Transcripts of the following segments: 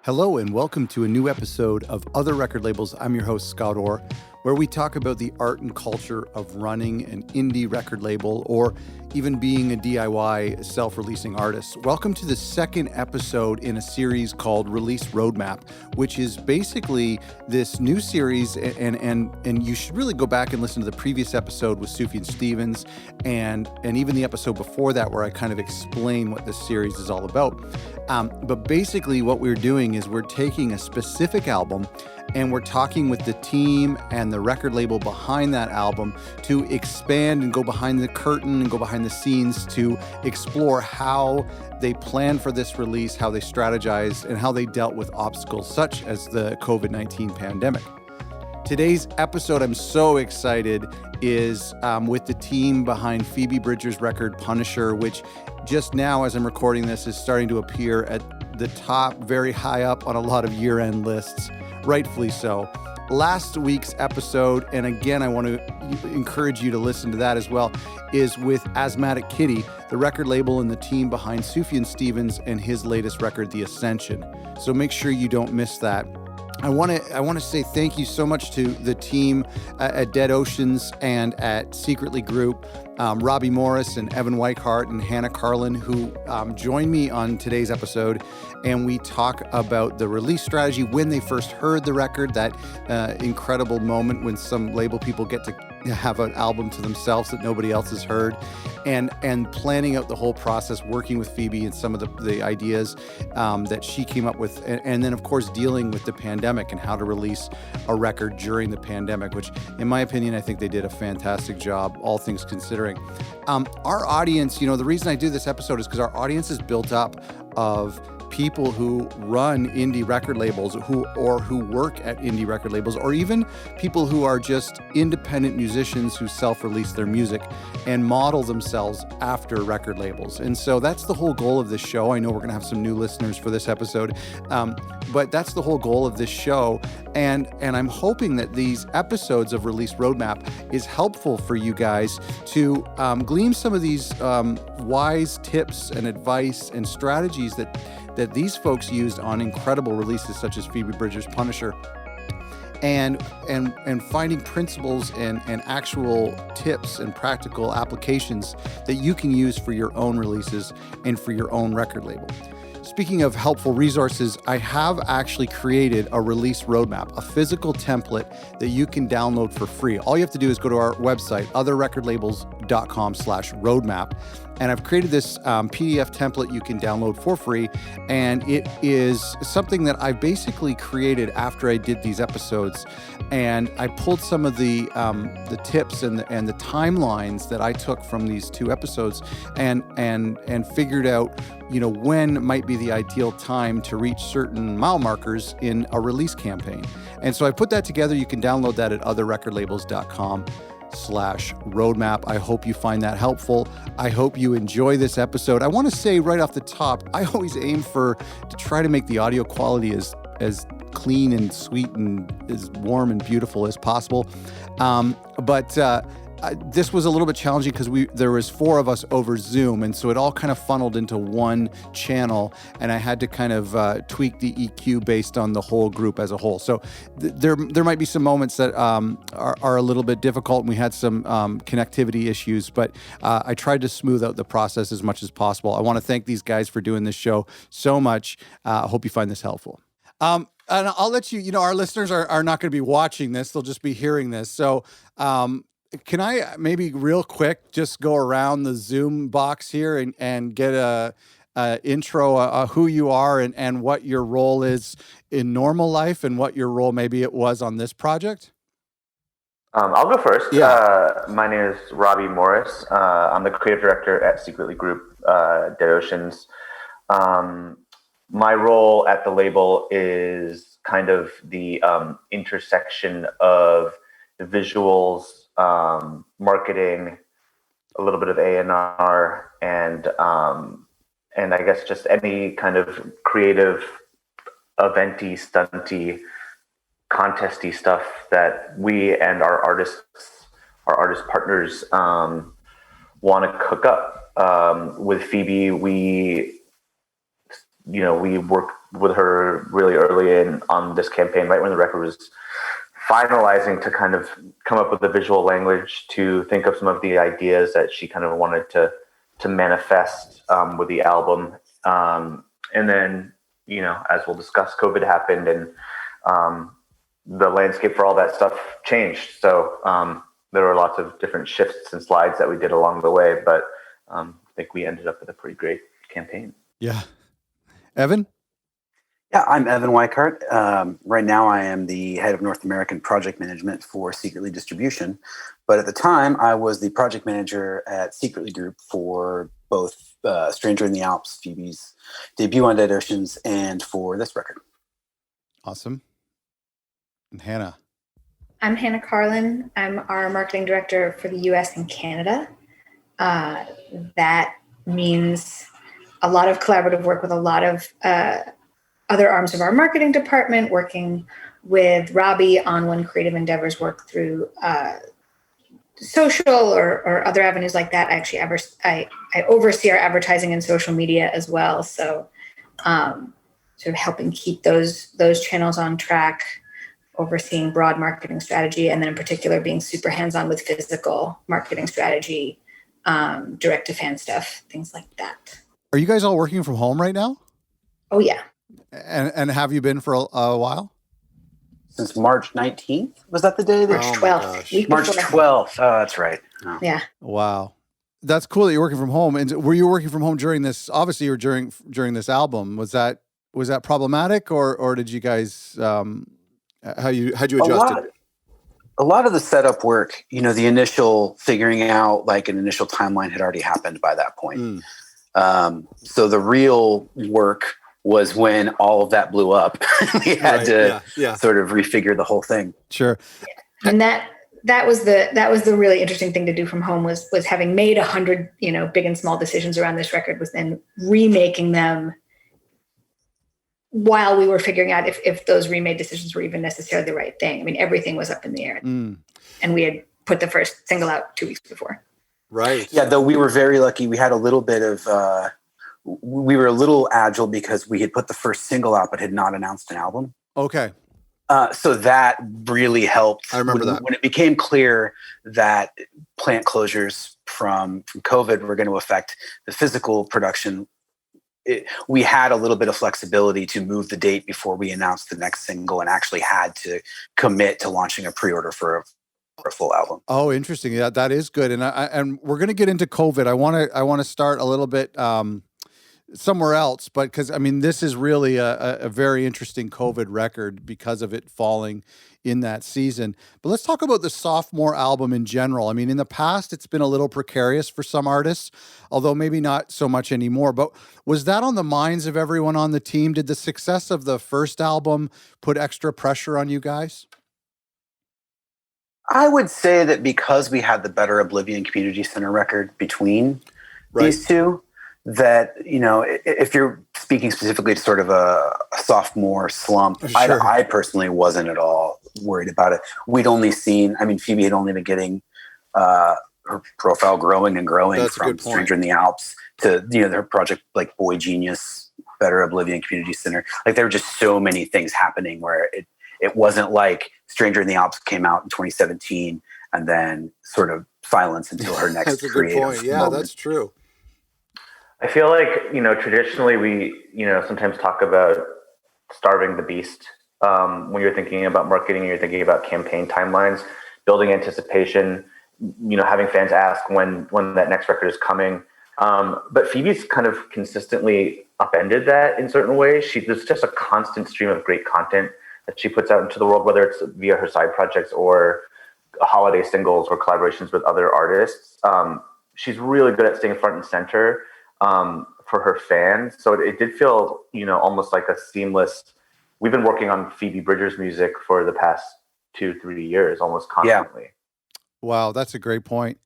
Hello and welcome to a new episode of Other Record Labels. I'm your host, Scott Orr, where we talk about the art and culture of running an indie record label or even being a DIY self-releasing artist. Welcome to the second episode in a series called Release Roadmap, which is basically this new series, and you should really go back and listen to the previous episode with Sufjan Stevens and even the episode before that where I kind of explain what this series is all about. But basically what we're doing is we're taking a specific album and we're talking with the team and the record label behind that album to expand and go behind the curtain and go behind the scenes to explore how they planned for this release, how they strategized, and how they dealt with obstacles such as the COVID-19 pandemic. Today's episode, I'm so excited, is with the team behind Phoebe Bridgers' record Punisher, which just now, as I'm recording this, is starting to appear at the top, very high up on a lot of year-end lists, rightfully so. Last week's episode, and again, I want to encourage you to listen to that as well, is with Asthmatic Kitty, the record label and the team behind Sufjan Stevens and his latest record, The Ascension. So make sure you don't miss that. I want to say thank you so much to the team at Dead Oceans and at Secretly Group, Robbie Morris and Evan Weichart and Hannah Carlin, who joined me on today's episode. And we talk about the release strategy when they first heard the record, that incredible moment when some label people get to have an album to themselves that nobody else has heard, and planning out the whole process, working with Phoebe and some of the ideas that she came up with, and then of course dealing with the pandemic and how to release a record during the pandemic, which in my opinion, I think they did a fantastic job, all things considering. Our audience, the reason I do this episode is because our audience is built up of people who run indie record labels who work at indie record labels, or even people who are just independent musicians who self-release their music and model themselves after record labels. And so that's the whole goal of this show. I know we're going to have some new listeners for this episode, but that's the whole goal of this show. And I'm hoping that these episodes of Release Roadmap is helpful for you guys to glean some of these wise tips and advice and strategies that these folks used on incredible releases such as Phoebe Bridgers' Punisher, and finding principles and actual tips and practical applications that you can use for your own releases and for your own record label. Speaking of helpful resources, I have actually created a release roadmap, a physical template that you can download for free. All you have to do is go to our website, otherrecordlabels.com/roadmap. And I've created this PDF template you can download for free. And it is something that I basically created after I did these episodes. And I pulled some of the tips and the timelines that I took from these two episodes and figured out, when might be the ideal time to reach certain mile markers in a release campaign. And so I put that together. You can download that at otherrecordlabels.com/roadmap. I hope you find that helpful. I hope you enjoy this episode. I want to say right off the top, I always aim to try to make the audio quality as clean and sweet and as warm and beautiful as possible. But this was a little bit challenging because there was four of us over Zoom, and so it all kind of funneled into one channel, and I had to kind of tweak the EQ based on the whole group as a whole. So there might be some moments that are a little bit difficult, and we had some connectivity issues, but I tried to smooth out the process as much as possible. I want to thank these guys for doing this show so much. I hope you find this helpful. And I'll let our listeners are not going to be watching this. They'll just be hearing this. So can I maybe real quick just go around the Zoom box here and get a intro, who you are and what your role is in normal life and what your role maybe it was on this project? I'll go first. Yeah. My name is Robbie Morris. I'm the creative director at Secretly Group, Dead Oceans. My role at the label is kind of the intersection of visuals, marketing, a little bit of A&R, and I guess just any kind of creative, eventy, stunty, contesty stuff that we and our artist partners want to cook up. With Phoebe, we work with her really early in on this campaign, right when the record was finalizing, to kind of come up with the visual language, to think of some of the ideas that she kind of wanted to manifest with the album. And then, as we'll discuss, COVID happened, and the landscape for all that stuff changed. So there were lots of different shifts and slides that we did along the way, but I think we ended up with a pretty great campaign. Yeah. Evan? Yeah, I'm Evan Weichart. Right now, I am the head of North American project management for Secretly Distribution. But at the time, I was the project manager at Secretly Group for both Stranger in the Alps, Phoebe's debut on Dead Oceans, and for this record. Awesome. And Hannah? I'm Hannah Carlin. I'm our marketing director for the US and Canada. That means a lot of collaborative work with a lot of other arms of our marketing department, working with Robby on when creative endeavors work through social or other avenues like that. I oversee our advertising and social media as well. So sort of helping keep those channels on track, overseeing broad marketing strategy, and then in particular being super hands-on with physical marketing strategy, direct-to-fan stuff, things like that. Are you guys all working from home right now? Oh, yeah. And have you been for a while? Since March 19th? Was that the day? March 12th. March 12th. Oh, that's right. Oh. Yeah. Wow. That's cool that you're working from home. And were you working from home during this? Obviously, you were during this album. Was that problematic, or did you guys how'd you adjust it? A lot of the setup work, the initial figuring out like an initial timeline had already happened by that point. So the real work was when all of that blew up. We had to sort of refigure the whole thing. Sure. And that was the really interesting thing to do from home was having made 100, big and small decisions around this record, was then remaking them while we were figuring out if those remade decisions were even necessarily the right thing. I mean, everything was up in the air. And we had put the first single out 2 weeks before. Right. Yeah, though we were very lucky. We had a little bit of, we were a little agile because we had put the first single out but had not announced an album. Okay. So that really helped. I remember that. When it became clear that plant closures from COVID were going to affect the physical production, we had a little bit of flexibility to move the date before we announced the next single, and actually had to commit to launching a pre-order for a full album. Oh, interesting. Yeah, that is good. And we're going to get into COVID. I want to start a little bit somewhere else, but because this is really a very interesting COVID record because of it falling in that season. But let's talk about the Sophomore album in general. In the past, it's been a little precarious for some artists, although maybe not so much anymore. But was that on the minds of everyone on the team? Did the success of the first album put extra pressure on you guys? I would say that because we had the Better Oblivion Community Center record between these two, that, if you're speaking specifically to sort of a sophomore slump, sure. I personally wasn't at all worried about it. We'd only seen, Phoebe had only been getting her profile growing and growing. That's from Stranger in the Alps to, their project like Boy Genius, Better Oblivion Community Center. Like there were just so many things happening where it wasn't like Stranger in the Alps came out in 2017 and then sort of silence until her next that's a creative good point. Yeah, moment. That's true. I feel like, traditionally we, sometimes talk about starving the beast when you're thinking about marketing, you're thinking about campaign timelines, building anticipation, having fans ask when that next record is coming. But Phoebe's kind of consistently upended that in certain ways. There's just a constant stream of great content that she puts out into the world, whether it's via her side projects or holiday singles or collaborations with other artists. She's really good at staying front and center for her fans. So it did feel, almost like a seamless. We've been working on Phoebe Bridgers music for the past 2-3 years, almost constantly. Yeah. Wow, that's a great point.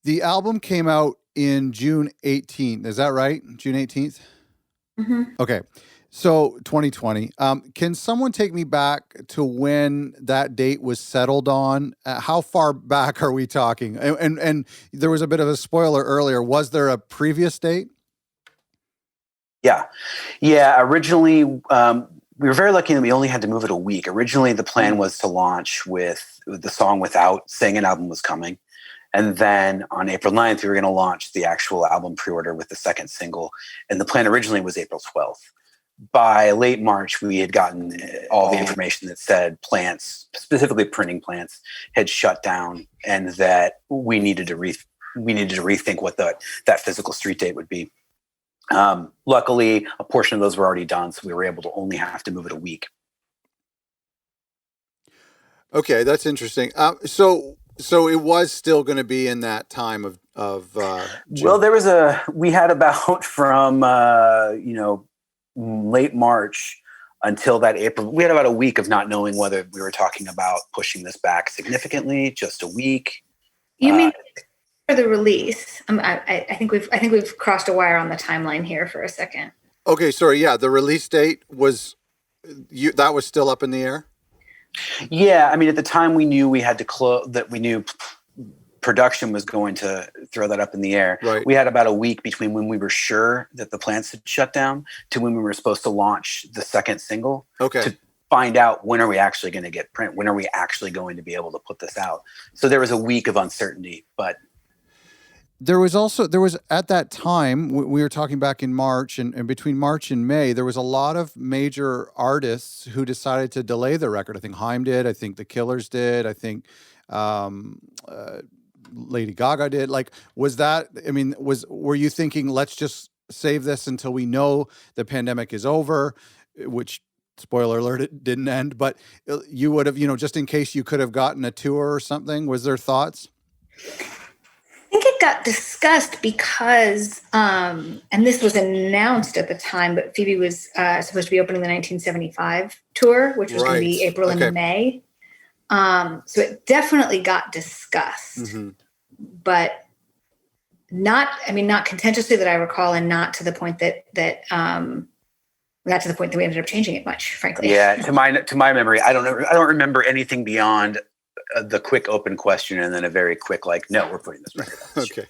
The album came out in June 18th. Is that right? June 18th? Mm-hmm. Okay. So 2020. Can someone take me back to when that date was settled on? How far back are we talking? And there was a bit of a spoiler earlier. Was there a previous date? Yeah. Originally, we were very lucky that we only had to move it a week. Originally, the plan was to launch with the song without saying an album was coming. And then on April 9th, we were going to launch the actual album pre-order with the second single. And the plan originally was April 12th. By late March, we had gotten all the information that said plants, specifically printing plants, had shut down, and that we needed to rethink what that physical street date would be. Luckily, a portion of those were already done, so we were able to only have to move it a week. Okay, that's interesting. So it was still going to be in that time of June. Well, we had about from late March until that April. We had about a week of not knowing whether we were talking about pushing this back significantly, just a week. You mean for the release? I think we've crossed a wire on the timeline here for a second. Okay, sorry. Yeah, the release date was that was still up in the air. Yeah, I mean, at the time we knew we had to close. That we knew production was going to throw that up in the air. Right. We had about a week between when we were sure that the plants had shut down to when we were supposed to launch the second single. Okay. To find out when are we actually going to get print? When are we actually going to be able to put this out? So there was a week of uncertainty, but there was at that time, we were talking back in March and between March and May, there was a lot of major artists who decided to delay the record. I think Haim did. I think the Killers did. I think Lady Gaga did. Like, were you thinking, let's just save this until we know the pandemic is over, which, spoiler alert, it didn't end, but you would have, just in case you could have gotten a tour or something. Was there thoughts? I think it got discussed because, and this was announced at the time, but Phoebe was supposed to be opening the 1975 tour, which was going to be April and May. So it definitely got discussed, but not contentiously that I recall, and not to the point that we ended up changing it much, frankly. Yeah, to my memory, I don't remember anything beyond the quick open question and then a very quick no, we're putting this record out. Okay.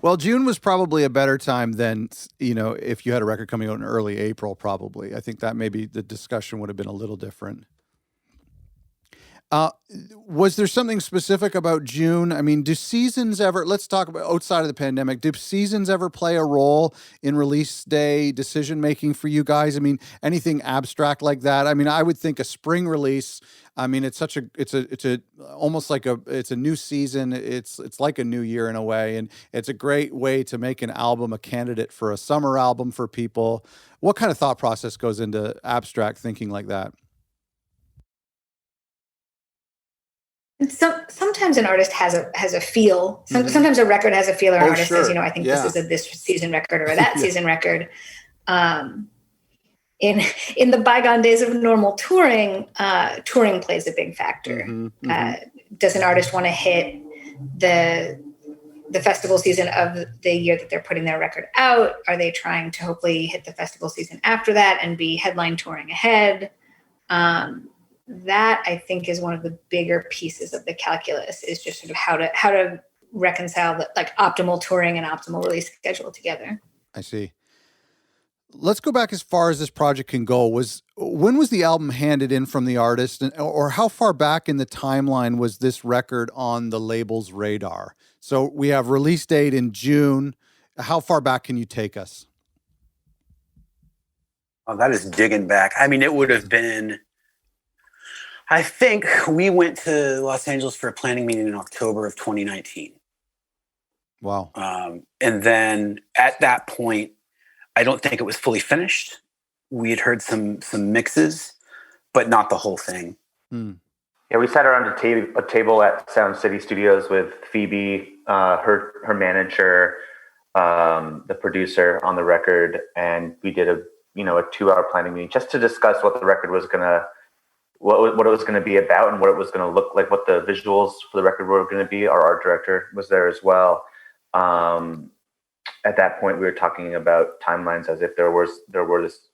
Well, June was probably a better time than, if you had a record coming out in early April, probably. I think that maybe the discussion would have been a little different. Was there something specific about June? I mean, do seasons ever, let's talk about outside of the pandemic, do seasons ever play a role in release day decision-making for you guys? I mean, anything abstract like that? I mean, I would think a spring release, I mean, it's almost like it's a new season. It's like a new year in a way. And it's a great way to make an album a candidate for a summer album for people. What kind of thought process goes into abstract thinking like that? And sometimes an artist has a feel. Sometimes a record has a feel, or an artist says, I think this is a this season record or a that season record. In the bygone days of normal touring plays a big factor. Does an artist want to hit the festival season of the year that they're putting their record out? Are they trying to hopefully hit the festival season after that and be headline touring ahead? That, I think, is one of the bigger pieces of the calculus, is just sort of how to reconcile the optimal touring and optimal release schedule together. I see. Let's go back as far as this project can go. When was the album handed in from the artist, or how far back in the timeline was this record on the label's radar? So we have release date in June. How far back can you take us? Oh, that is digging back. I mean, it would have been, I think we went to Los Angeles for a planning meeting in October of 2019. Wow. And then at that point, I don't think it was fully finished. We had heard some mixes, but not the whole thing. Yeah, we sat around a table at Sound City Studios with Phoebe, her manager, the producer on the record, and we did a 2-hour planning meeting just to discuss what the record was what it was going to be about and what it was going to look like, what the visuals for the record were going to be. Our art director was there as well. At that point, we were talking about timelines as if there was this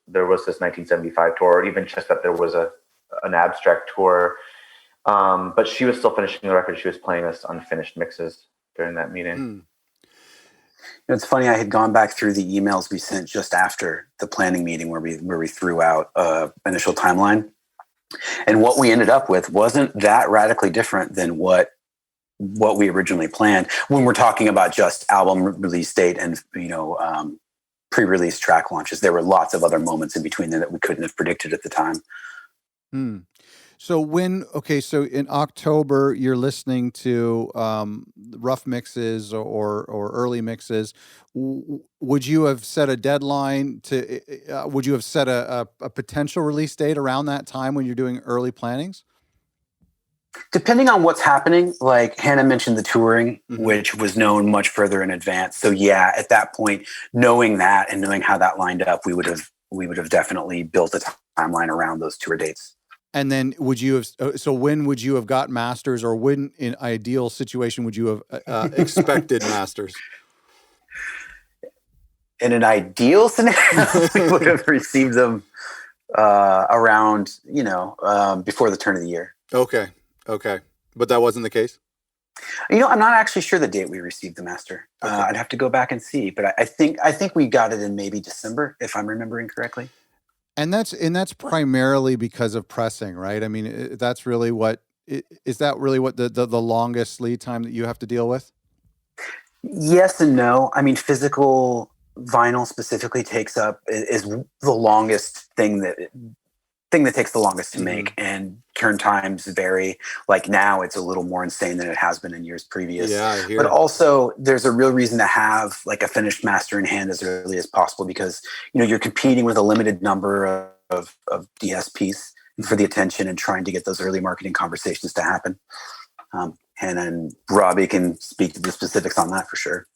1975 tour, or even just that there was an abstract tour. But she was still finishing the record. She was playing us unfinished mixes during that meeting. It's funny. I had gone back through the emails we sent just after the planning meeting where we threw out initial timeline, and what we ended up with wasn't that radically different than what we originally planned when we're talking about just album release date and pre-release track launches. There were lots of other moments in between there that we couldn't have predicted at the time. So so in October, you're listening to rough mixes or early mixes. Would you have set a deadline would you have set a potential release date around that time when you're doing early plannings? Depending on what's happening, like Hannah mentioned the touring, which was known much further in advance. So yeah, at that point, knowing that and knowing how that lined up, we would have definitely built a timeline around those tour dates. And then when would you have got masters, or when in ideal situation would you have expected masters? In an ideal scenario, we would have received them around, before the turn of the year. Okay. But that wasn't the case? I'm not actually sure the date we received the master. Okay. I'd have to go back and see, but I think we got it in maybe December, if I'm remembering correctly. And that's primarily because of pressing, right? I mean, that's really is that really what the longest lead time that you have to deal with? Yes and no. I mean, physical vinyl specifically is the longest thing that takes the longest to make, and turn times vary. Like now it's a little more insane than it has been in years previous. Yeah, I hear. But also there's a real reason to have like a finished master in hand as early as possible, because you're competing with a limited number of DSPs for the attention and trying to get those early marketing conversations to happen. And Robby can speak to the specifics on that for sure.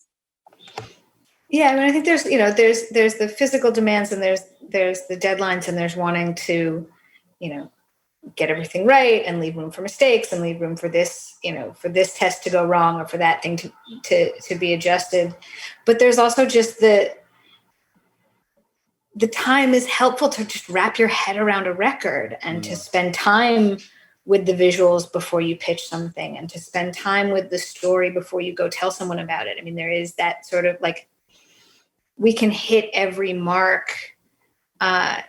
Yeah, I mean, I think there's the physical demands, and there's the deadlines, and there's wanting to, get everything right and leave room for mistakes and leave room for this, for this test to go wrong or for that thing to be adjusted. But there's also just the time is helpful to just wrap your head around a record and to spend time with the visuals before you pitch something, and to spend time with the story before you go tell someone about it. I mean, there is that sort of like, we can hit every mark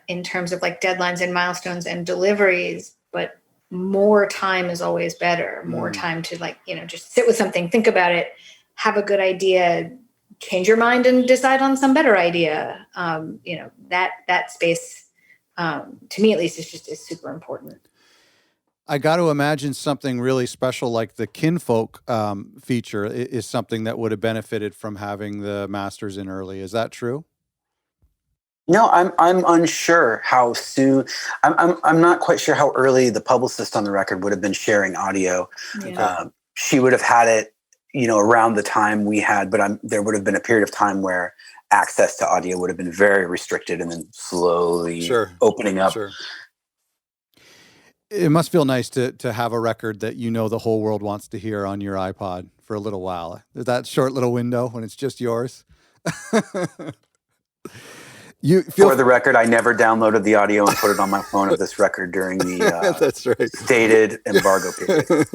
in terms of like deadlines and milestones and deliveries, but more time is always better. More time to just sit with something, think about it, have a good idea, change your mind and decide on some better idea. That space, to me at least, is super important. I got to imagine something really special like the Kinfolk feature is something that would have benefited from having the masters in early. Is that true? No, I'm unsure how soon. I'm not quite sure how early the publicist on the record would have been sharing audio. Yeah. She would have had it, around the time we had, but there would have been a period of time where access to audio would have been very restricted, and then slowly opening up. Sure. It must feel nice to have a record that the whole world wants to hear on your iPod for a little while. That short little window when it's just yours. For the record, I never downloaded the audio and put it on my phone of this record during the that's right. stated embargo period.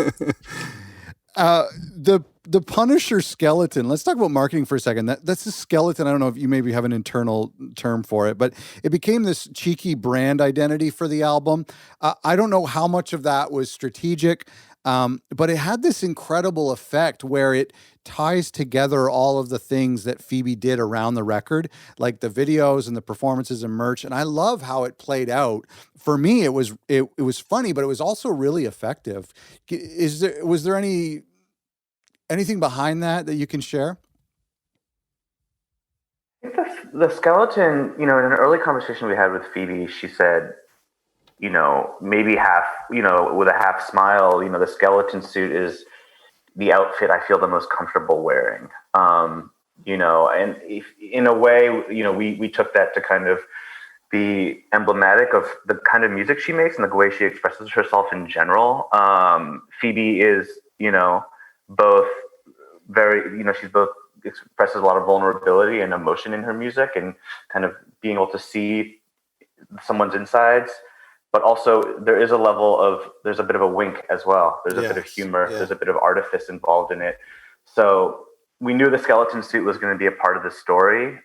The Punisher skeleton. Let's talk about marketing for a second. That's a skeleton. I don't know if you maybe have an internal term for it, but it became this cheeky brand identity for the album. I don't know how much of that was strategic, but it had this incredible effect where it ties together all of the things that Phoebe did around the record, like the videos and the performances and merch. And I love how it played out. For me, it was funny, but it was also really effective. Was there anything behind that you can share? I think the skeleton, in an early conversation we had with Phoebe, she said, maybe half, with a half smile, the skeleton suit is the outfit I feel the most comfortable wearing. And if, in a way, we took that to kind of be emblematic of the kind of music she makes and the way she expresses herself in general. Phoebe is, both very, she's both expresses a lot of vulnerability and emotion in her music, and kind of being able to see someone's insides. But also there is there's a bit of a wink as well. There's a bit of humor. Yeah. There's a bit of artifice involved in it. So we knew the skeleton suit was going to be a part of the story.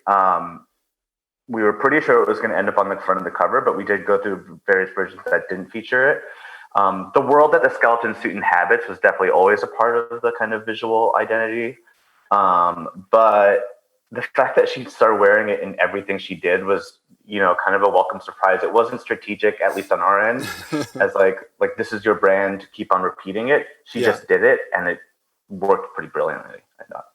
We were pretty sure it was going to end up on the front of the cover, but we did go through various versions that didn't feature it. The world that the skeleton suit inhabits was definitely always a part of the kind of visual identity. But the fact that she started wearing it in everything she did was, kind of a welcome surprise. It wasn't strategic, at least on our end, as like this is your brand, keep on repeating it. She just did it, and it worked pretty brilliantly, I thought.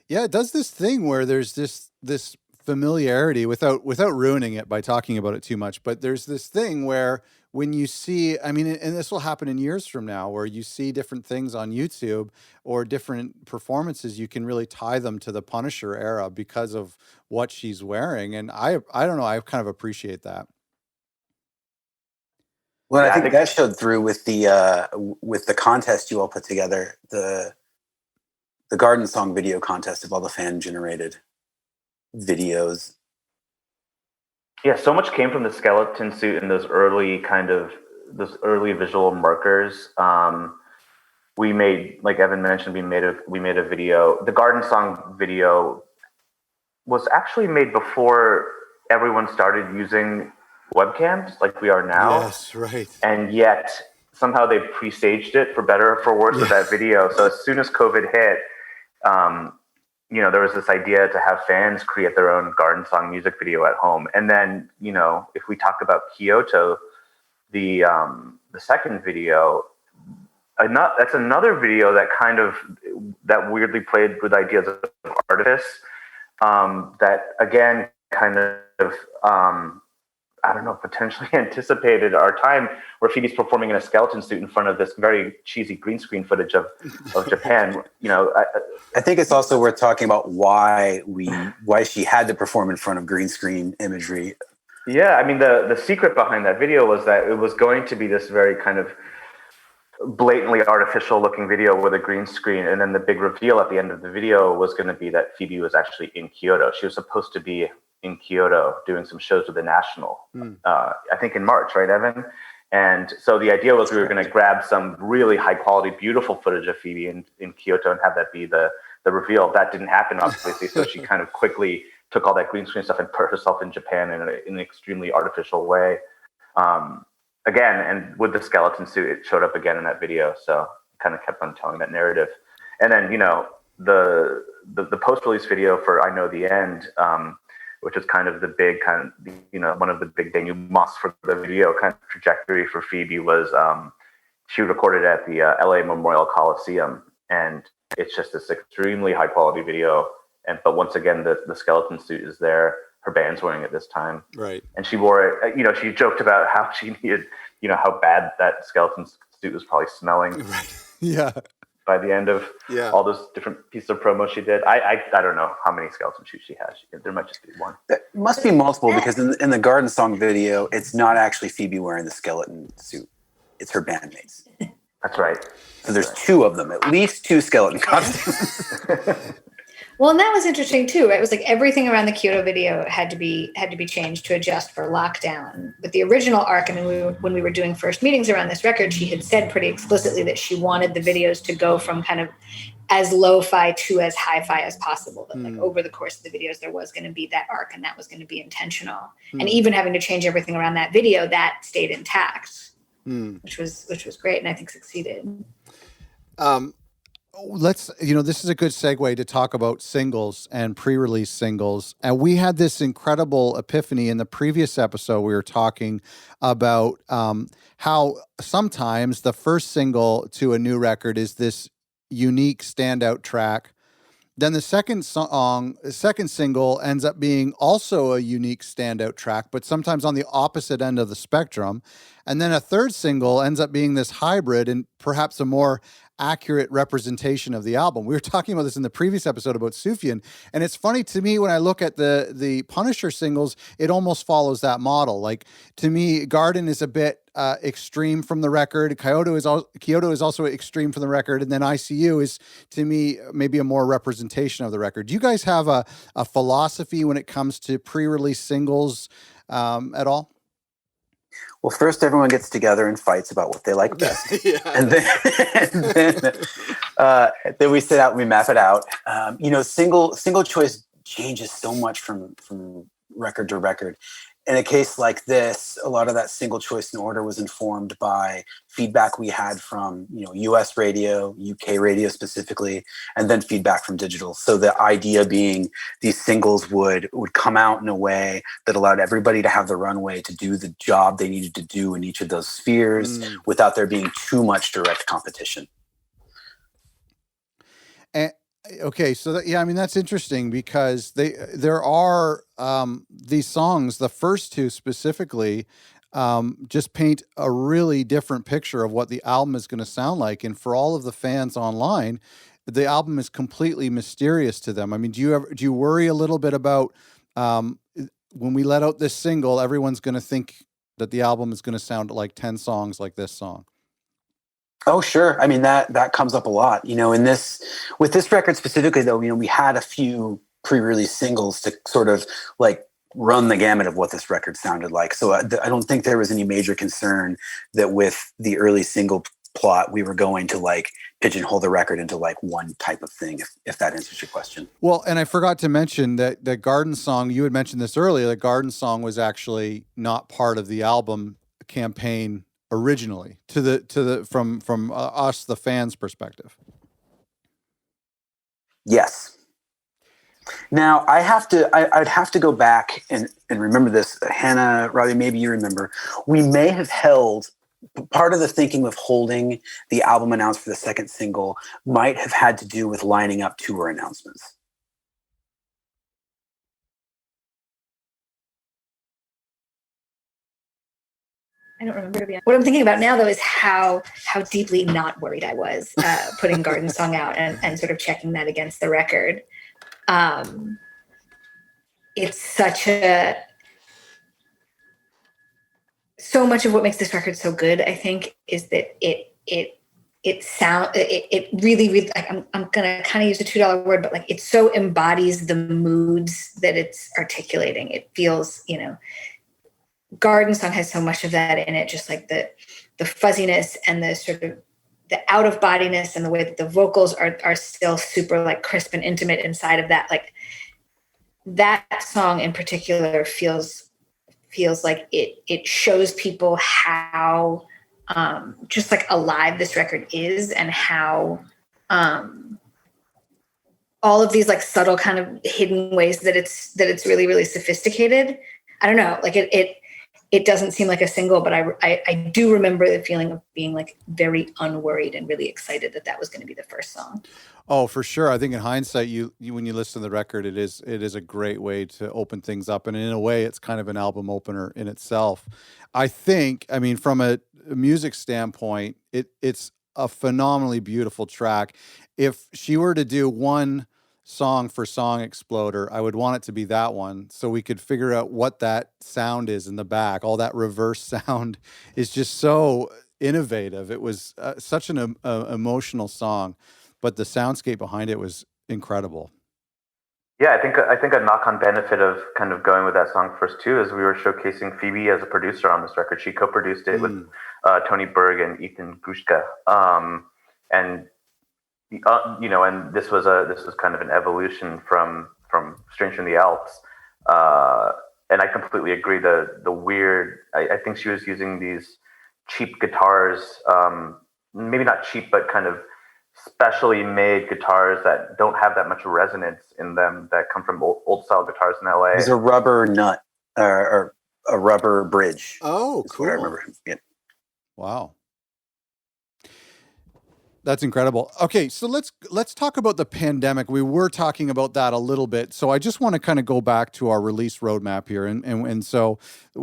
Yeah, it does this thing where there's this familiarity without ruining it by talking about it too much. But there's this thing where when you see, and this will happen in years from now, where you see different things on YouTube or different performances, you can really tie them to the Punisher era because of what she's wearing. And I don't know, I kind of appreciate that. Well, I think that showed through with the contest you all put together, the Garden Song video contest of all the fan generated videos. Yeah, so much came from the skeleton suit and those early visual markers. We made, like Evan mentioned, we made a video. The Garden Song video was actually made before everyone started using webcams like we are now. Yes, right. And yet somehow they pre-staged it, for better or for worse, with that video. So as soon as COVID hit, there was this idea to have fans create their own Garden Song music video at home. And then, if we talk about Kyoto, the second video, that's another video that weirdly played with ideas of artifice, that again, kind of, potentially anticipated our time, where Phoebe's performing in a skeleton suit in front of this very cheesy green screen footage of Japan. I think it's also worth talking about why she had to perform in front of green screen imagery. Yeah, the secret behind that video was that it was going to be this very kind of blatantly artificial looking video with a green screen, and then the big reveal at the end of the video was going to be that Phoebe was actually in Kyoto. She was supposed to be in Kyoto doing some shows with the National, I think in March, right, Evan? And so the idea was we were going to grab some really high quality, beautiful footage of Phoebe in Kyoto and have that be the reveal. That didn't happen, obviously. So she kind of quickly took all that green screen stuff and put herself in Japan in an extremely artificial way. Again, and with the skeleton suit, it showed up again in that video. So kind of kept on telling that narrative. And then, the post-release video for I Know the End, which is kind of the big one of the big denouements for the video kind of trajectory for Phoebe, was she recorded at the LA Memorial Coliseum, and it's just this extremely high quality video. But once again, the skeleton suit is there. Her band's wearing it this time, right? And she wore it. She joked about how she needed, how bad that skeleton suit was probably smelling. Right. Yeah. By the end of all those different pieces of promo she did. I don't know how many skeleton shoots she has. There might just be one. There must be multiple, because in the Garden Song video, it's not actually Phoebe wearing the skeleton suit. It's her bandmates. That's right. So there's two of them, at least two skeleton costumes. Well, and that was interesting too. It was like everything around the Kyoto video had to be changed to adjust for lockdown. With the original arc, when we were doing first meetings around this record, she had said pretty explicitly that she wanted the videos to go from kind of as lo-fi to as hi-fi as possible. That like over the course of the videos, there was going to be that arc, and that was going to be intentional. And even having to change everything around that video, that stayed intact, which was great, and I think succeeded. This is a good segue to talk about singles and pre-release singles. And we had this incredible epiphany in the previous episode. We were talking about how sometimes the first single to a new record is this unique standout track. Then the second single ends up being also a unique standout track, but sometimes on the opposite end of the spectrum. And then a third single ends up being this hybrid and perhaps a more accurate representation of the album. We were talking about this in the previous episode about Sufjan, and it's funny to me when I look at the Punisher singles, it almost follows that model. Like, to me, Garden is a bit extreme from the record. Kyoto is also extreme from the record, and then ICU is, to me, maybe a more representation of the record. Do you guys have a philosophy when it comes to pre-release singles at all? Well, first everyone gets together and fights about what they like best. And then Then we sit out and we map it out. Single choice changes so much from record to record. In a case like this, a lot of that single choice in order was informed by feedback we had from US radio, UK radio specifically, and then feedback from digital. So the idea being these singles would come out in a way that allowed everybody to have the runway to do the job they needed to do in each of those spheres without there being too much direct competition. Okay, so that's interesting because there are these songs, the first two specifically, just paint a really different picture of what the album is going to sound like, and for all of the fans online, the album is completely mysterious to them. I mean, do you worry a little bit about when we let out this single, everyone's going to think that the album is going to sound like 10 songs like this song? Oh, sure. I mean, that comes up a lot, with this record specifically, though, we had a few pre-release singles to sort of like run the gamut of what this record sounded like. So I don't think there was any major concern that with the early single plot, we were going to like pigeonhole the record into like one type of thing, if that answers your question. Well, and I forgot to mention that the Garden Song, you had mentioned this earlier, the Garden Song was actually not part of the album campaign originally from us, the fans' perspective. Yes. Now I'd have to go back and remember this. Hannah, Robby, maybe you remember, we may have held part of the thinking of holding the album announced for the second single might have had to do with lining up tour announcements. I don't remember, to be honest. What I'm thinking about now, though, is how deeply not worried I was putting Garden Song out and sort of checking that against the record. It's so much of what makes this record so good, I think, is that it really, really, like, I'm gonna kind of use a $2 word, but like it so embodies the moods that it's articulating. It feels, Garden Song has so much of that in it, just like the fuzziness and the sort of the out of bodiness and the way that the vocals are still super like crisp and intimate inside of that. Like that song in particular feels like it shows people how just like alive this record is, and how all of these like subtle kind of hidden ways that it's really, really sophisticated. I don't know, like it doesn't seem like a single, but I do remember the feeling of being like very unworried and really excited that was going to be the first song. Oh, for sure. I think in hindsight, you when you listen to the record, it is a great way to open things up, and in a way, it's kind of an album opener in itself. I think, I mean, from a music standpoint, it's a phenomenally beautiful track. If she were to do one song for Song Exploder, I would want it to be that one, so we could figure out what that sound is in the back. All that reverse sound is just so innovative. It was such an emotional song, but the soundscape behind it was incredible. Yeah, I think a knock-on benefit of kind of going with that song first too is we were showcasing Phoebe as a producer on this record. She co-produced it with Tony Berg and Ethan Grushka, and and this was kind of an evolution from Strange from the Alps, and I completely agree. The weird, I think she was using these cheap guitars, maybe not cheap, but kind of specially made guitars that don't have that much resonance in them, that come from old style guitars in LA. It's a rubber nut or a rubber bridge. Oh, cool. What I remember. Yeah. Wow. That's incredible. Okay, so let's talk about the pandemic. We were talking about that a little bit. So I just want to kind of go back to our release roadmap here. And so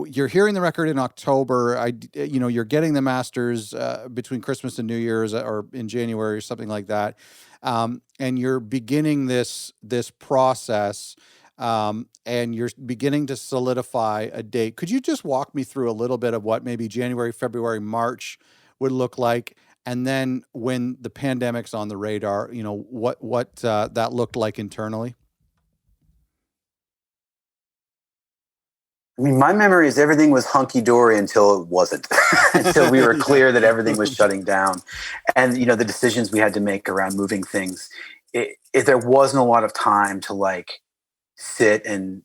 you're hearing the record in October. You're getting the masters between Christmas and New Year's, or in January or something like that. And you're beginning this process, and you're beginning to solidify a date. Could you just walk me through a little bit of what maybe January, February, March would look like? And then when the pandemic's on the radar, what that looked like internally? I mean, my memory is everything was hunky-dory until it wasn't, until we were clear that everything was shutting down. And, the decisions we had to make around moving things, there wasn't a lot of time to like sit and,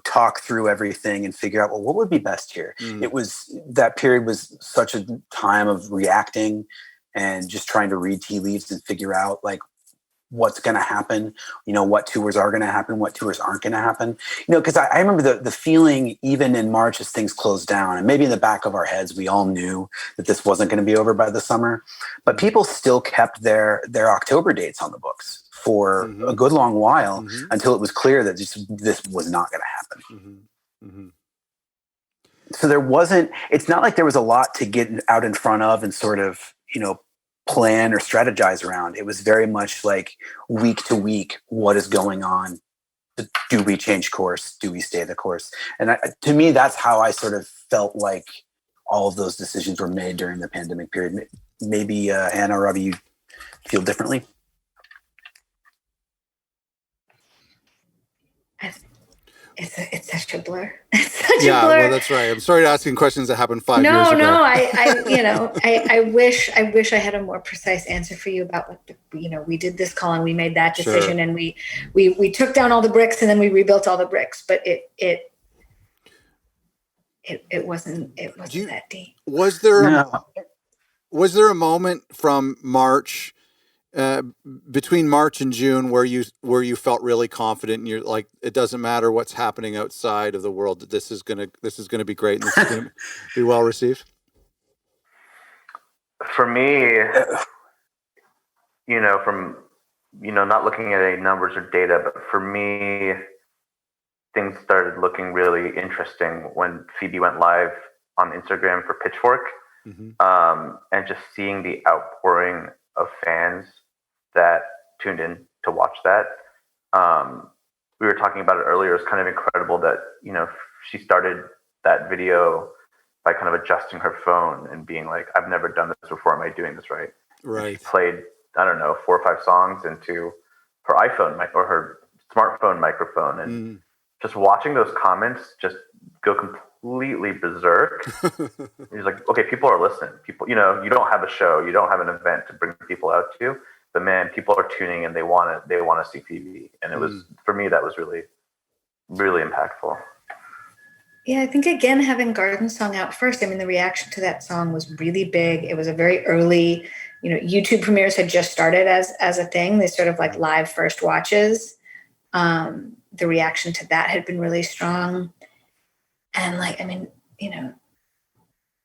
talk through everything and figure out, well, what would be best here? That period was such a time of reacting and just trying to read tea leaves and figure out like what's going to happen, what tours are going to happen, what tours aren't going to happen. Because I remember the feeling even in March as things closed down, and maybe in the back of our heads, we all knew that this wasn't going to be over by the summer, but people still kept their October dates on the books for a good long while until it was clear that this was not going to happen. So it's not like there was a lot to get out in front of and sort of, plan or strategize around. It was very much like week to week, what is going on? Do we change course? Do we stay the course? And to me, that's how I sort of felt like all of those decisions were made during the pandemic period. Maybe Hannah or Robby, you feel differently? It's such a blur. It's such Yeah, a blur. well, that's right. I'm sorry to asking questions that happened 5 years ago. No, I wish I had a more precise answer for you about what we did this call and we made that decision. Sure. And we took down all the bricks and then we rebuilt all the bricks, but it wasn't that deep. Was there a moment from March between March and June where you felt really confident and you're like, it doesn't matter what's happening outside of the world, that this is gonna be great and this is gonna be well received? For me, from not looking at any numbers or data, but for me, things started looking really interesting when Phoebe went live on Instagram for Pitchfork, and just seeing the outpouring of fans that tuned in to watch that. We were talking about it earlier. It's kind of incredible that, she started that video by kind of adjusting her phone and being like, I've never done this before. Am I doing this right? Right. She played, 4 or 5 songs into her iPhone or her smartphone microphone. And just watching those comments just go completely berserk. He's like, okay, people are listening. People, you don't have a show, you don't have an event to bring people out to, but man, people are tuning in. They want to see Phoebe, and it was, for me, that was really, really impactful. Yeah, I think again having Garden Song out first. I mean, the reaction to that song was really big. It was a very early, YouTube premieres had just started as a thing. They sort of like live first watches. The reaction to that had been really strong. And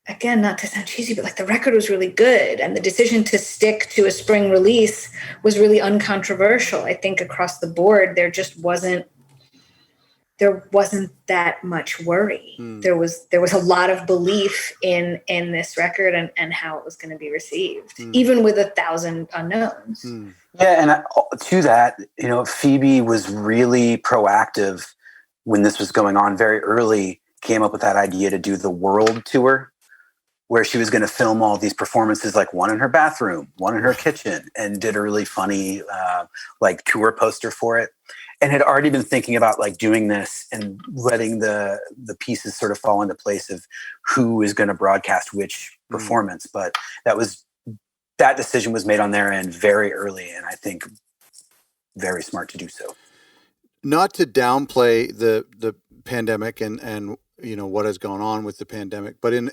again, not to sound cheesy, but like the record was really good. And the decision to stick to a spring release was really uncontroversial. I think across the board, there wasn't that much worry. There was a lot of belief in this record and how it was going to be received, even with 1,000 unknowns. Yeah. And to that, Phoebe was really proactive when this was going on very early, came up with that idea to do the world tour, where she was going to film all these performances, like one in her bathroom, one in her kitchen, and did a really funny tour poster for it. And had already been thinking about like doing this and letting the pieces sort of fall into place of who is going to broadcast which performance. But that decision was made on their end very early, and I think very smart to do so. Not to downplay the pandemic and what has gone on with the pandemic, but in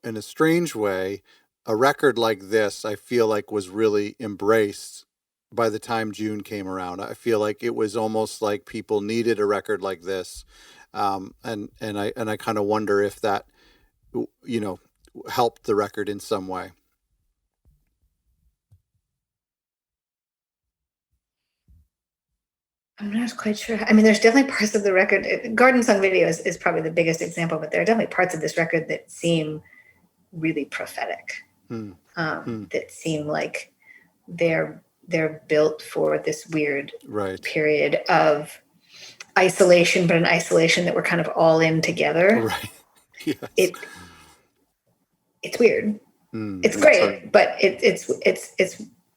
a strange way, a record like this, I feel like, was really embraced by the time June came around. I feel like it was almost like people needed a record like this, and I kind of wonder if that helped the record in some way. I'm not quite sure. I mean, there's definitely parts of the record. Garden Song video is probably the biggest example, but there are definitely parts of this record that seem really prophetic. That seem like they're built for this weird period of isolation, but an isolation that we're kind of all in together. Right. Yes. It's weird. It's great, but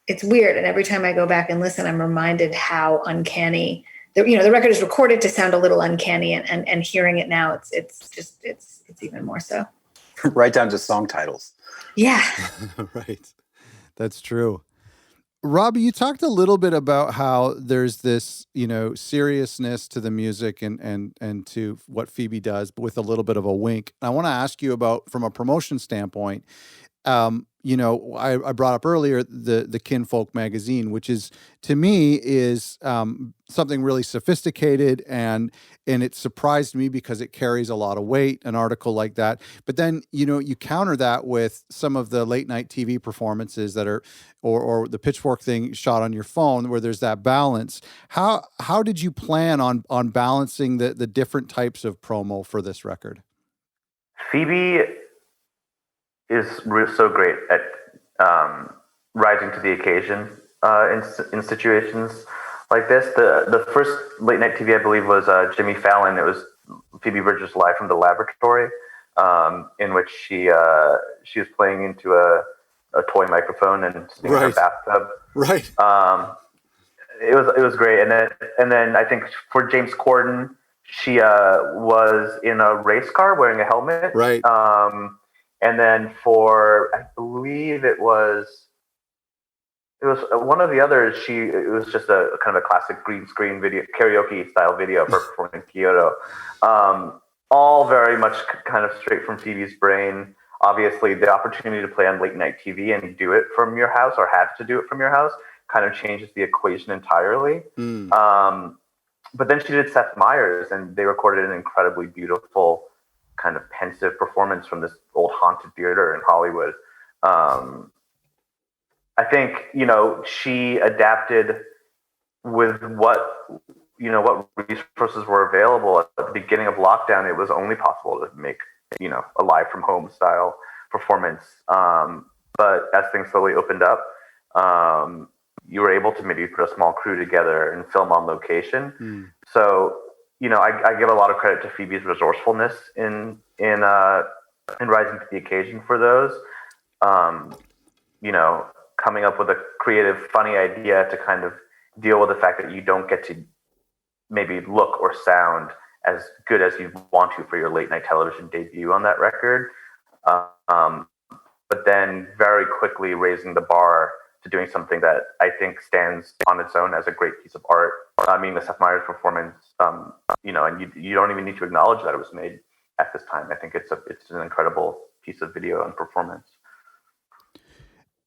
it's weird. And every time I go back and listen, I'm reminded how uncanny the record is recorded to sound a little uncanny, and hearing it now, it's even more so. Right down to song titles. Yeah. Right. That's true. Robby, you talked a little bit about how there's this, seriousness to the music and to what Phoebe does, but with a little bit of a wink. I want to ask you about, from a promotion standpoint, I brought up earlier the Kinfolk magazine, which is, to me, is something really sophisticated, and it surprised me because it carries a lot of weight, an article like that. But then, you counter that with some of the late night TV performances that are, or the Pitchfork thing shot on your phone, where there's that balance. How did you plan on balancing the different types of promo for this record? Phoebe is so great at rising to the occasion in situations like this. The first late night TV, I believe, was Jimmy Fallon. It was Phoebe Bridgers live from the laboratory, in which she was playing into a toy microphone and sitting in her bathtub. Right. It was great. And then I think for James Corden, she was in a race car wearing a helmet. Right. And then for, I believe it was one of the others. It was just a kind of a classic green screen video, karaoke style video for performing Kyoto. All very much kind of straight from Phoebe's brain. Obviously, the opportunity to play on late night TV and do it from your house, or have to do it from your house, kind of changes the equation entirely. But then she did Seth Meyers, and they recorded an incredibly beautiful, kind of pensive performance from this old haunted theater in Hollywood. I think, she adapted with what resources were available. At the beginning of lockdown, it was only possible to make, a live from home style performance. But as things slowly opened up, you were able to maybe put a small crew together and film on location. So, I give a lot of credit to Phoebe's resourcefulness in rising to the occasion for those. Coming up with a creative, funny idea to kind of deal with the fact that you don't get to maybe look or sound as good as you want to for your late night television debut on that record. But then very quickly raising the bar to doing something that I think stands on its own as a great piece of art. I mean, the Seth Meyers performance, and you don't even need to acknowledge that it was made at this time. I think it's an incredible piece of video and performance.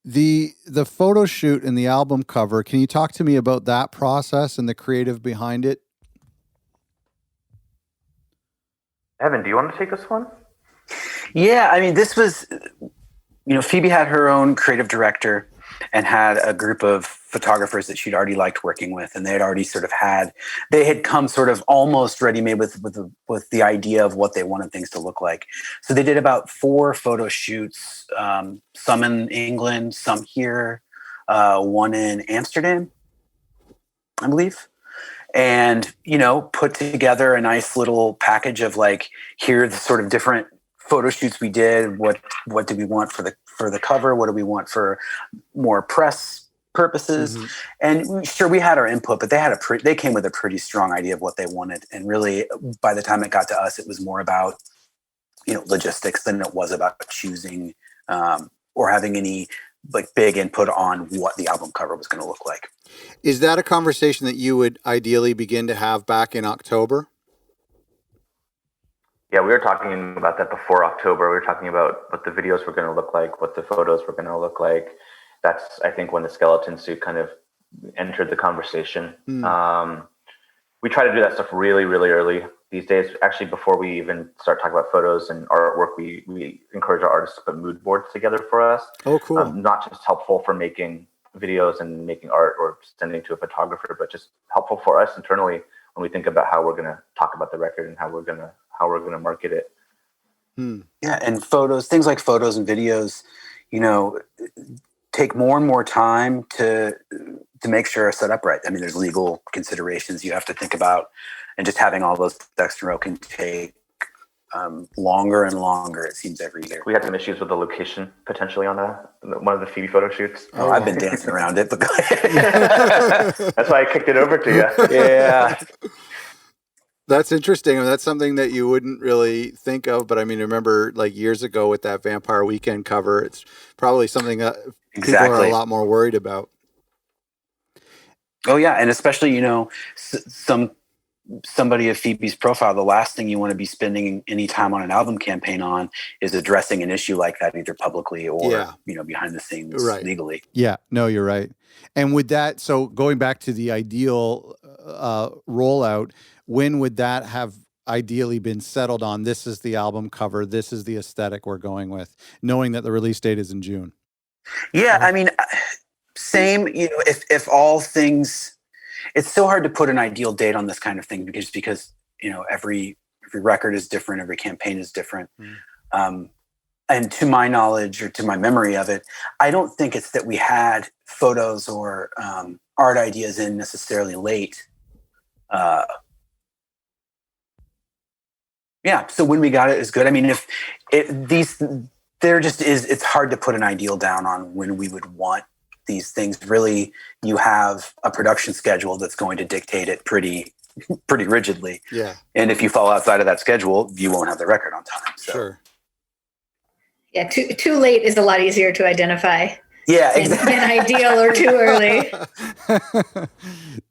The photo shoot and the album cover, can you talk to me about that process and the creative behind it? Evan, do you want to take this one? Yeah, I mean, this was, Phoebe had her own creative director and had a group of photographers that she'd already liked working with, and they had already they had come sort of almost ready-made with the idea of what they wanted things to look like. So they did about 4 photo shoots, some in England, some here, one in Amsterdam, I believe. And, put together a nice little package of here are the sort of different photo shoots we did. What do we want for the cover? What do we want for more press purposes? And sure, we had our input, but they came with a pretty strong idea of what they wanted. And really, by the time it got to us, it was more about, logistics than it was about choosing or having any big input on what the album cover was going to look like. Is that a conversation that you would ideally begin to have back in October? Yeah, we were talking about that before October. We were talking about what the videos were going to look like, what the photos were going to look like. That's, I think, when the skeleton suit kind of entered the conversation. We try to do that stuff really, really early these days. Actually, before we even start talking about photos and artwork, we encourage our artists to put mood boards together for us. Oh, cool. Not just helpful for making videos and making art or sending to a photographer, but just helpful for us internally when we think about how we're going to talk about the record and how we're going to market it. Yeah, and things like photos and videos, take more and more time to make sure are set up right. I mean, there's legal considerations you have to think about, and just having all those ducks in a row can take longer and longer, it seems, every year. We had some issues with the location potentially on one of the Phoebe photo shoots. Oh, I've been dancing around it, but go ahead. That's why I kicked it over to you. Yeah. That's interesting. And that's something that you wouldn't really think of. But I mean, remember like years ago with that Vampire Weekend cover, it's probably something that people are a lot more worried about. Oh, yeah. And especially, somebody of Phoebe's profile, the last thing you want to be spending any time on an album campaign on is addressing an issue like that, either publicly or, behind the scenes legally. Yeah, no, you're right. And with that, so going back to the ideal rollout, when would that have ideally been settled on? This is the album cover. This is the aesthetic we're going with, knowing that the release date is in June. Yeah, I mean, same, if all things, it's so hard to put an ideal date on this kind of thing because every record is different, every campaign is different. And to my knowledge or to my memory of it, I don't think it's that we had photos or art ideas in necessarily late. So when we got it is good. I mean, it's hard to put an ideal down on when we would want these things. Really, you have a production schedule that's going to dictate it pretty rigidly. Yeah. And if you fall outside of that schedule, you won't have the record on time. So. Sure. Yeah, too late is a lot easier to identify. Yeah, exactly. Than ideal or too early.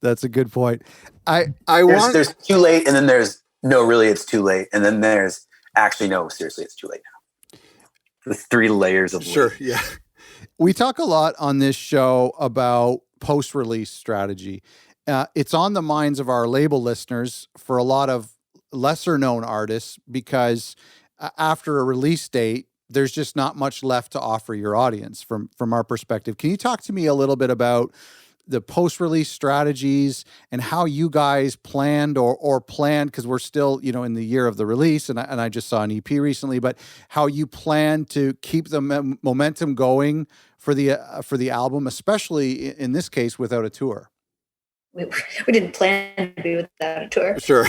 That's a good point. There's too late, and then there's no, really, it's too late, and then there's actually no, seriously, it's too late now. The 3 layers of sure, late. yeah. We talk a lot on this show about post-release strategy. It's on the minds of our label listeners for a lot of lesser-known artists because after a release date, there's just not much left to offer your audience from our perspective. Can you talk to me a little bit about the post-release strategies and how you guys planned or planned, because we're still, in the year of the release, and I just saw an EP recently, but how you plan to keep the momentum going for the album, especially in this case without a tour? We didn't plan to be without a tour. Sure.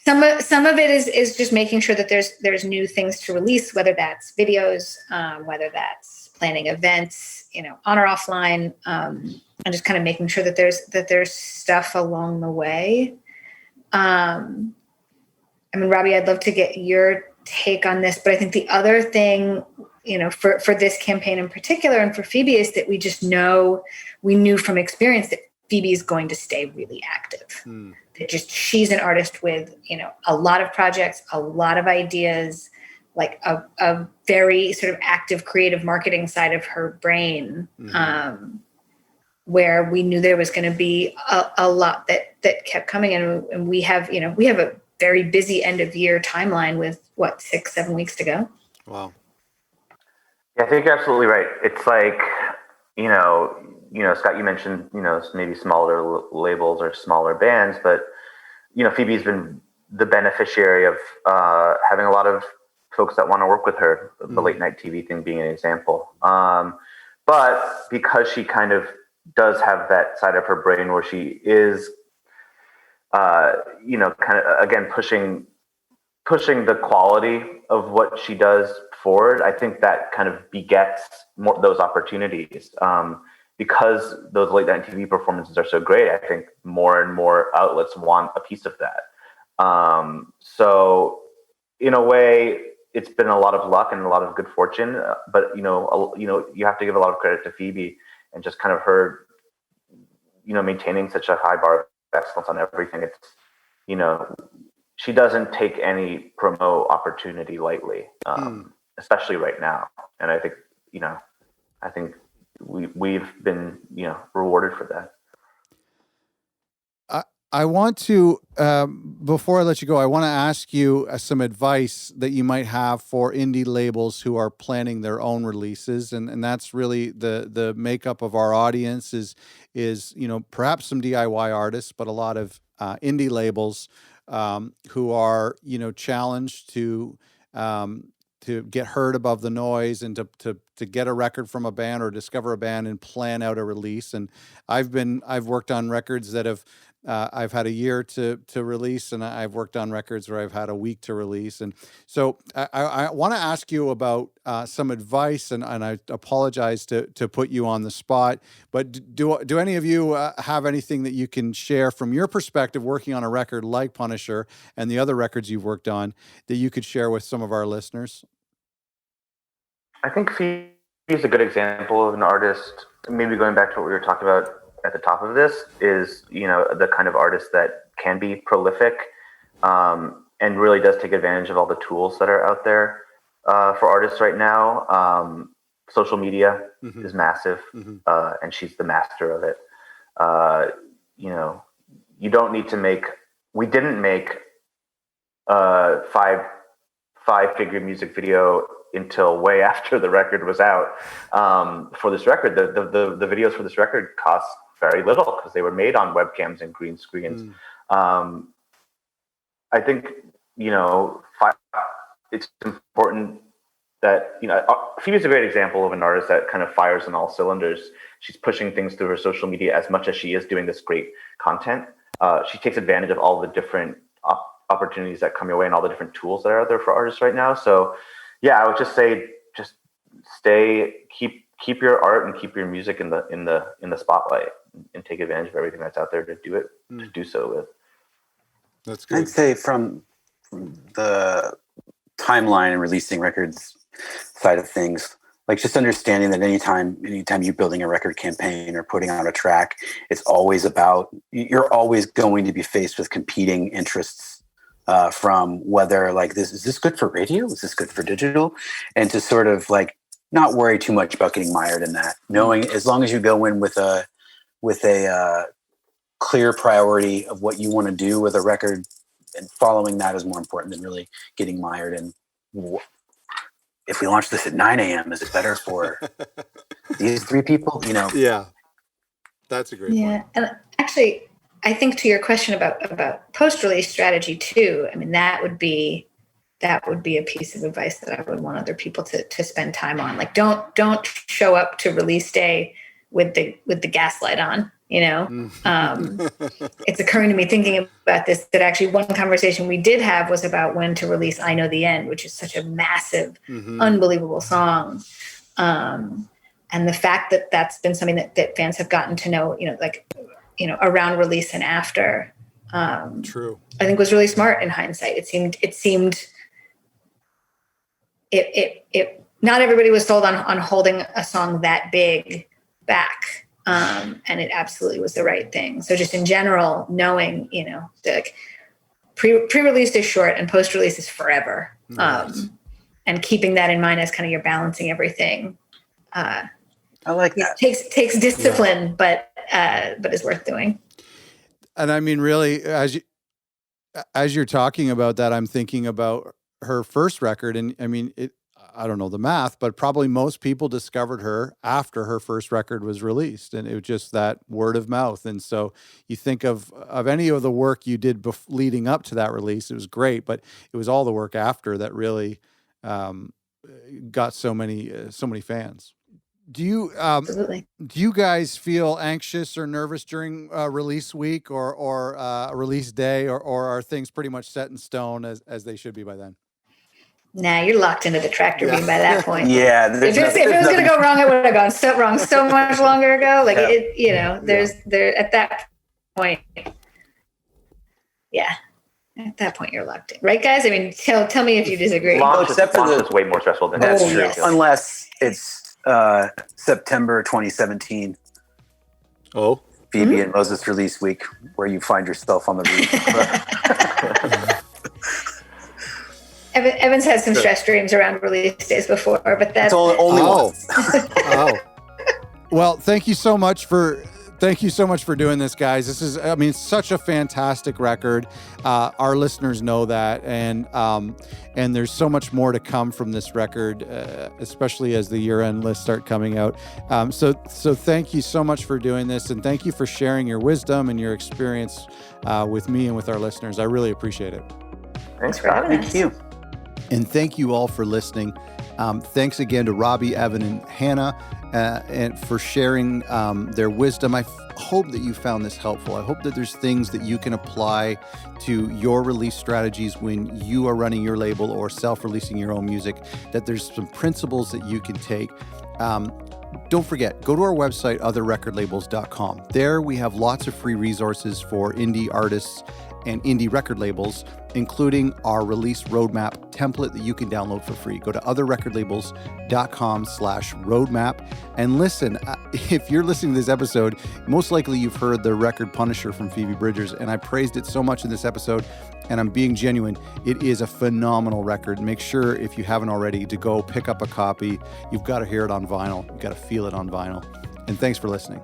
Some of it is just making sure that there's new things to release, whether that's videos, whether that's planning events, on or offline, and just kind of making sure that there's stuff along the way. Robby, I'd love to get your take on this, but I think the other thing, for this campaign in particular and for Phoebe is that we knew from experience that Phoebe is going to stay really active. That she's an artist with, a lot of projects, a lot of ideas, like a very sort of active creative marketing side of her brain, where we knew there was going to be a lot that kept coming in. And we have a very busy end of year timeline with 6-7 weeks to go. Wow. Yeah, I think you're absolutely right. It's like, Scott, you mentioned, maybe smaller labels or smaller bands, but, Phoebe's been the beneficiary of having a lot of folks that want to work with her, the late night TV thing being an example. But because she kind of does have that side of her brain where she is, kind of, again, pushing the quality of what she does forward, I think that kind of begets more those opportunities. Because those late night TV performances are so great, I think more and more outlets want a piece of that. So in a way, it's been a lot of luck and a lot of good fortune, but you have to give a lot of credit to Phoebe and just kind of her, maintaining such a high bar of excellence on everything. It's, she doesn't take any promo opportunity lightly, especially right now. And I think, we've been, rewarded for that. I want to, before I let you go, I want to ask you some advice that you might have for indie labels who are planning their own releases. And that's really the makeup of our audience is, perhaps some DIY artists, but a lot of indie labels who are, challenged to get heard above the noise and to get a record from a band or discover a band and plan out a release. And I've worked on records that have I've had a year to release, and I've worked on records where I've had a week to release. And so I want to ask you about some advice, and I apologize to put you on the spot, but do any of you have anything that you can share from your perspective working on a record like Punisher and the other records you've worked on that you could share with some of our listeners? I think Phoebe's a good example of an artist, maybe going back to what we were talking about at the top of this, is, the kind of artist that can be prolific and really does take advantage of all the tools that are out there for artists right now. Social media is massive, and she's the master of it. You don't need to we didn't make a five-figure music video until way after the record was out. For this record, the videos for this record cost very little because they were made on webcams and green screens. I think, it's important that, Phoebe's a great example of an artist that kind of fires on all cylinders. She's pushing things through her social media as much as she is doing this great content. She takes advantage of all the different opportunities that come your way and all the different tools that are out there for artists right now. So yeah, I would just say, just keep your art and keep your music in the spotlight and take advantage of everything that's out there to do so with. That's good. I'd say from the timeline and releasing records side of things, like just understanding that anytime you're building a record campaign or putting out a track, it's always you're always going to be faced with competing interests from whether is this good for radio? Is this good for digital? And to sort of not worry too much about getting mired in that, knowing as long as you go in with a clear priority of what you want to do with a record, and following that is more important than really getting mired in, if we launch this at 9 a.m., is it better for these three people? Yeah, that's a great point. And actually, I think to your question about post-release strategy too, I mean, that would be a piece of advice that I would want other people to spend time on. Don't show up to release day with the gaslight on. It's occurring to me thinking about this that actually one conversation we did have was about when to release "I Know the End," which is such a massive, unbelievable song, and the fact that that's been something that fans have gotten to know, around release and after. True. I think was really smart in hindsight. It seemed. It not everybody was sold on holding a song that big back. And it absolutely was the right thing. So just in general, knowing, pre-release is short and post-release is forever. Right. And keeping that in mind as kind of you're balancing everything. I like that. It takes discipline, but is worth doing. And I mean, really, as you're talking about that, I'm thinking about her first record, and I mean, I don't know the math, but probably most people discovered her after her first record was released, and it was just that word of mouth. And so you think of any of the work you did leading up to that release, it was great, but it was all the work after that really got so many fans. Do you guys feel anxious or nervous during release week or release day, or are things pretty much set in stone as they should be by then? Nah, you're locked into the tractor beam by that point. Yeah. If it was going to go wrong, it would have gone so wrong so much longer ago. At that point, yeah. At that point, you're locked in, right, guys? I mean, tell me if you disagree. Launch is way more stressful than that's true. Yes. Unless it's September 2017. Oh, Phoebe and Moses release week, where you find yourself on the roof. Evan's had some stress dreams around release days before, but that's only one. Oh. Well, thank you so much for doing this, guys. This is, I mean, such a fantastic record. Our listeners know that, and there's so much more to come from this record, especially as the year-end lists start coming out. So thank you so much for doing this, and thank you for sharing your wisdom and your experience with me and with our listeners. I really appreciate it. Thanks for having us. Thank you. And thank you all for listening. Thanks again to Robby, Evan, and Hannah and for sharing their wisdom. I hope that you found this helpful. I hope that there's things that you can apply to your release strategies when you are running your label or self-releasing your own music, that there's some principles that you can take. Don't forget, go to our website, otherrecordlabels.com. There we have lots of free resources for indie artists and indie record labels, including our release roadmap template that you can download for free. Go to otherrecordlabels.com/roadmap. And listen, if you're listening to this episode, most likely you've heard the record Punisher from Phoebe Bridgers, and I praised it so much in this episode, and I'm being genuine. It is a phenomenal record. Make sure, if you haven't already, to go pick up a copy. You've got to hear it on vinyl. You've got to feel it on vinyl. And thanks for listening.